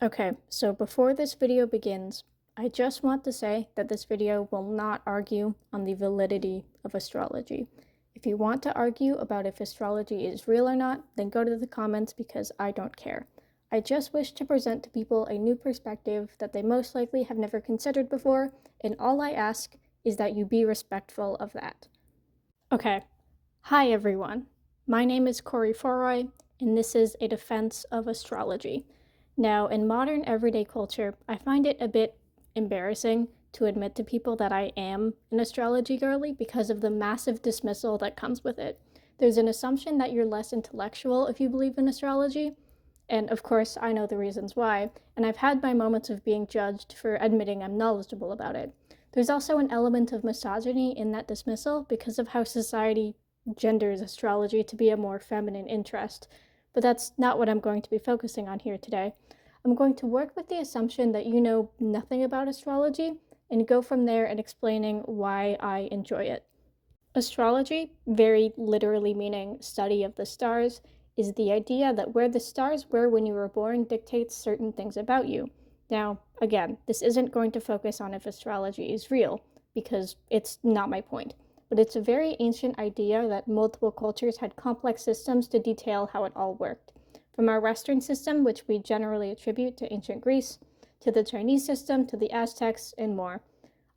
Okay, so before this video begins, I just want to say that this video will not argue on the validity of astrology. If you want to argue about if astrology is real or not, then go to the comments because I don't care. I just wish to present to people a new perspective that they most likely have never considered before, and all I ask is that you be respectful of that. Okay, hi everyone. My name is Corey Foroy, and this is a Defense of Astrology. Now, in modern everyday culture, I find it a bit embarrassing to admit to people that I am an astrology girly because of the massive dismissal that comes with it. There's an assumption that you're less intellectual if you believe in astrology, and of course, I know the reasons why, and I've had my moments of being judged for admitting I'm knowledgeable about it. There's also an element of misogyny in that dismissal because of how society genders astrology to be a more feminine interest, but that's not what I'm going to be focusing on here today. I'm going to work with the assumption that you know nothing about astrology and go from there and explaining why I enjoy it. Astrology, very literally meaning study of the stars, is the idea that where the stars were when you were born dictates certain things about you. Now, again, this isn't going to focus on if astrology is real, because it's not my point. But it's a very ancient idea that multiple cultures had complex systems to detail how it all worked. From our Western system, which we generally attribute to ancient Greece, to the Chinese system, to the Aztecs, and more.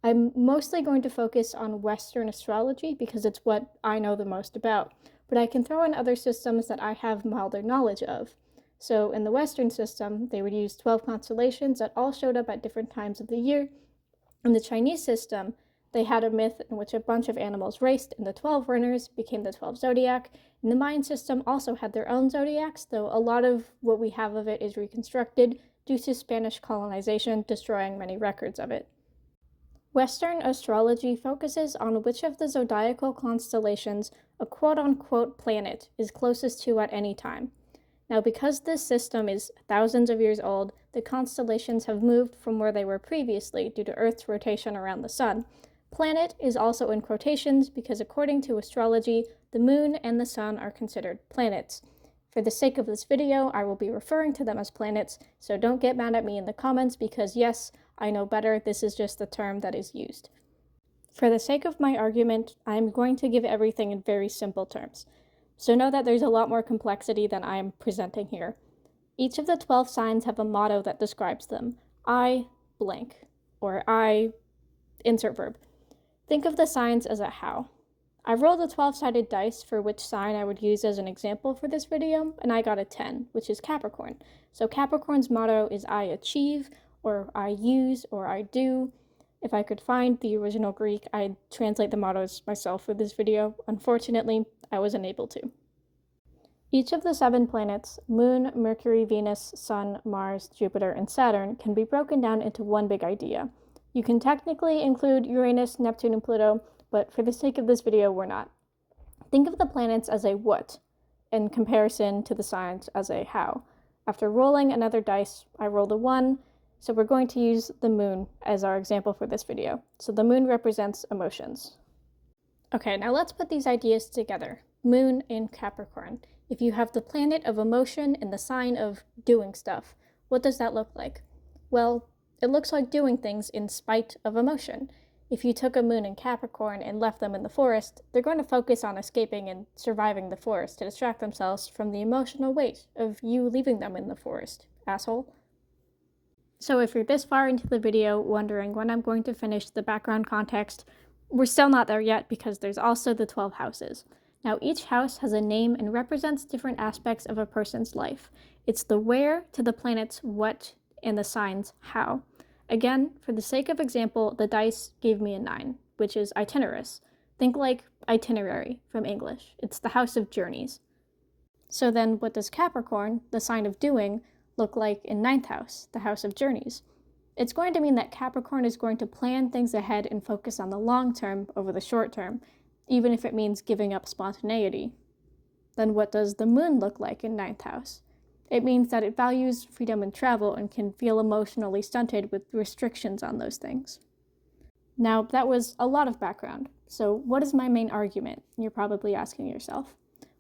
I'm mostly going to focus on Western astrology because it's what I know the most about, but I can throw in other systems that I have milder knowledge of. So in the Western system, they would use 12 constellations that all showed up at different times of the year. In the Chinese system, they had a myth in which a bunch of animals raced, and the 12 runners became the 12 zodiac. And the Mayan system also had their own zodiacs, though a lot of what we have of it is reconstructed due to Spanish colonization destroying many records of it. Western astrology focuses on which of the zodiacal constellations a quote-unquote planet is closest to at any time. Now, because this system is thousands of years old, the constellations have moved from where they were previously due to Earth's rotation around the sun. Planet is also in quotations because according to astrology, the moon and the sun are considered planets. For the sake of this video, I will be referring to them as planets, so don't get mad at me in the comments because yes, I know better, this is just the term that is used. For the sake of my argument, I am going to give everything in very simple terms. So know that there's a lot more complexity than I am presenting here. Each of the 12 signs have a motto that describes them. I blank, or I insert verb. Think of the signs as a how. I rolled a 12-sided dice for which sign I would use as an example for this video, and I got a 10, which is Capricorn. So Capricorn's motto is I achieve, or I use, or I do. If I could find the original Greek, I'd translate the mottos myself for this video. Unfortunately, I was unable to. Each of the 7 planets, Moon, Mercury, Venus, Sun, Mars, Jupiter, and Saturn, can be broken down into one big idea. You can technically include Uranus, Neptune, and Pluto, but for the sake of this video, we're not. Think of the planets as a what, in comparison to the signs as a how. After rolling another dice, I rolled a 1, so we're going to use the moon as our example for this video. So the moon represents emotions. Okay, now let's put these ideas together. Moon in Capricorn. If you have the planet of emotion and the sign of doing stuff, what does that look like? Well, it looks like doing things in spite of emotion. If you took a moon in Capricorn and left them in the forest, they're going to focus on escaping and surviving the forest to distract themselves from the emotional weight of you leaving them in the forest, asshole. So if you're this far into the video wondering when I'm going to finish the background context, we're still not there yet because there's also the 12 houses. Now each house has a name and represents different aspects of a person's life. It's the where to the planet's what and the signs how. Again, for the sake of example, the dice gave me a 9, which is itinerus. Think like itinerary from English. It's the house of journeys. So then what does Capricorn, the sign of doing, look like in 9th house, the house of journeys? It's going to mean that Capricorn is going to plan things ahead and focus on the long term over the short term, even if it means giving up spontaneity. Then what does the moon look like in 9th house? It means that it values freedom and travel and can feel emotionally stunted with restrictions on those things. Now, that was a lot of background. So what is my main argument? You're probably asking yourself.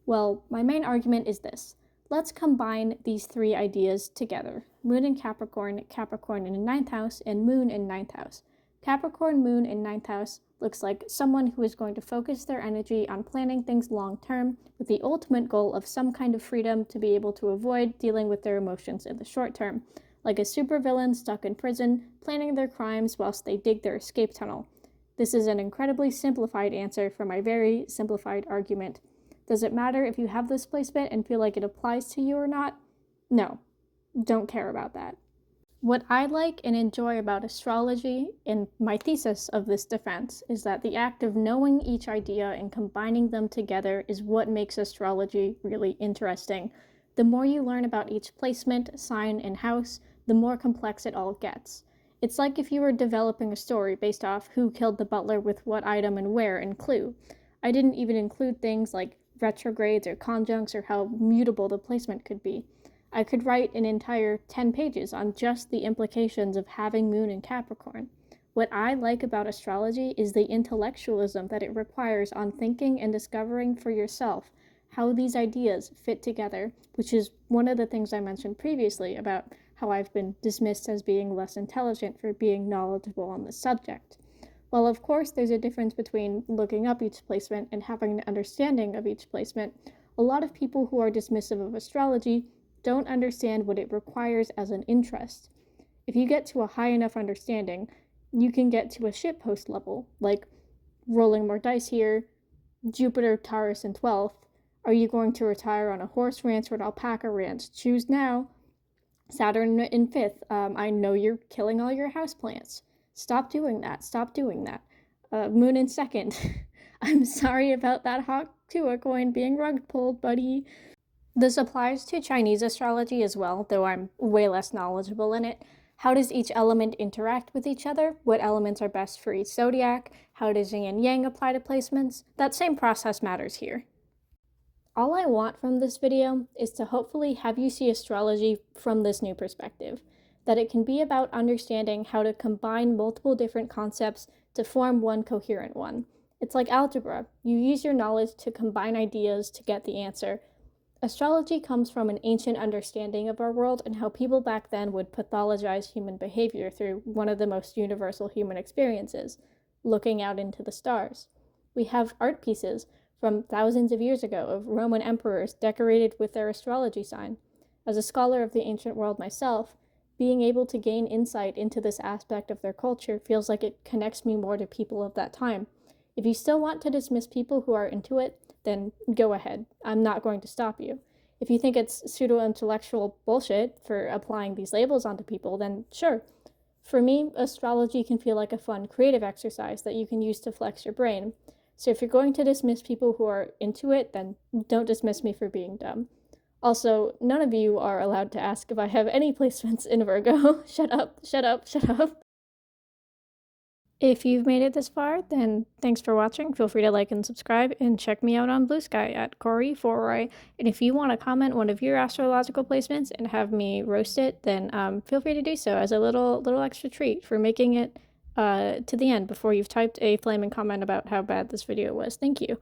Well, my main argument is this. let's combine these three ideas together. Moon in Capricorn, Capricorn in 9th house, and Moon in 9th house. Capricorn Moon in 9th house looks like someone who is going to focus their energy on planning things long term with the ultimate goal of some kind of freedom to be able to avoid dealing with their emotions in the short term, like a supervillain stuck in prison, planning their crimes whilst they dig their escape tunnel. This is an incredibly simplified answer for my very simplified argument. Does it matter if you have this placement and feel like it applies to you or not? No, don't care about that. What I like and enjoy about astrology, in my thesis of this defense, is that the act of knowing each idea and combining them together is what makes astrology really interesting. The more you learn about each placement, sign, and house, the more complex it all gets. It's like if you were developing a story based off who killed the butler with what item and where in Clue. I didn't even include things like retrogrades or conjuncts or how mutable the placement could be. I could write an entire 10 pages on just the implications of having Moon in Capricorn. What I like about astrology is the intellectualism that it requires on thinking and discovering for yourself how these ideas fit together, which is one of the things I mentioned previously about how I've been dismissed as being less intelligent for being knowledgeable on the subject. While of course there's a difference between looking up each placement and having an understanding of each placement, a lot of people who are dismissive of astrology don't understand what it requires as an interest. If you get to a high enough understanding, you can get to a shitpost level, like rolling more dice here, Jupiter, Taurus in 12th. Are you going to retire on a horse ranch or an alpaca ranch? Choose now. Saturn in 5th. I know you're killing all your houseplants. Stop doing that. Stop doing that. Moon in 2nd. I'm sorry about that hot Tua coin being rug pulled, buddy. This applies to Chinese astrology as well, though I'm way less knowledgeable in it. How does each element interact with each other? What elements are best for each zodiac? How does yin and yang apply to placements? That same process matters here. All I want from this video is to hopefully have you see astrology from this new perspective, that it can be about understanding how to combine multiple different concepts to form one coherent one. It's like algebra. You use your knowledge to combine ideas to get the answer. Astrology comes from an ancient understanding of our world and how people back then would pathologize human behavior through one of the most universal human experiences, looking out into the stars. We have art pieces from thousands of years ago of Roman emperors decorated with their astrology sign. As a scholar of the ancient world myself, being able to gain insight into this aspect of their culture feels like it connects me more to people of that time. If you still want to dismiss people who are into it, then go ahead. I'm not going to stop you. If you think it's pseudo-intellectual bullshit for applying these labels onto people, then sure. For me, astrology can feel like a fun creative exercise that you can use to flex your brain. So if you're going to dismiss people who are into it, then don't dismiss me for being dumb. Also, none of you are allowed to ask if I have any placements in Virgo. Shut up, shut up, shut up. If you've made it this far, then thanks for watching. Feel free to like and subscribe, and check me out on Blue Sky at Corey Forroy. And if you want to comment one of your astrological placements and have me roast it, then feel free to do so as a little extra treat for making it to the end before you've typed a flaming comment about how bad this video was. Thank you.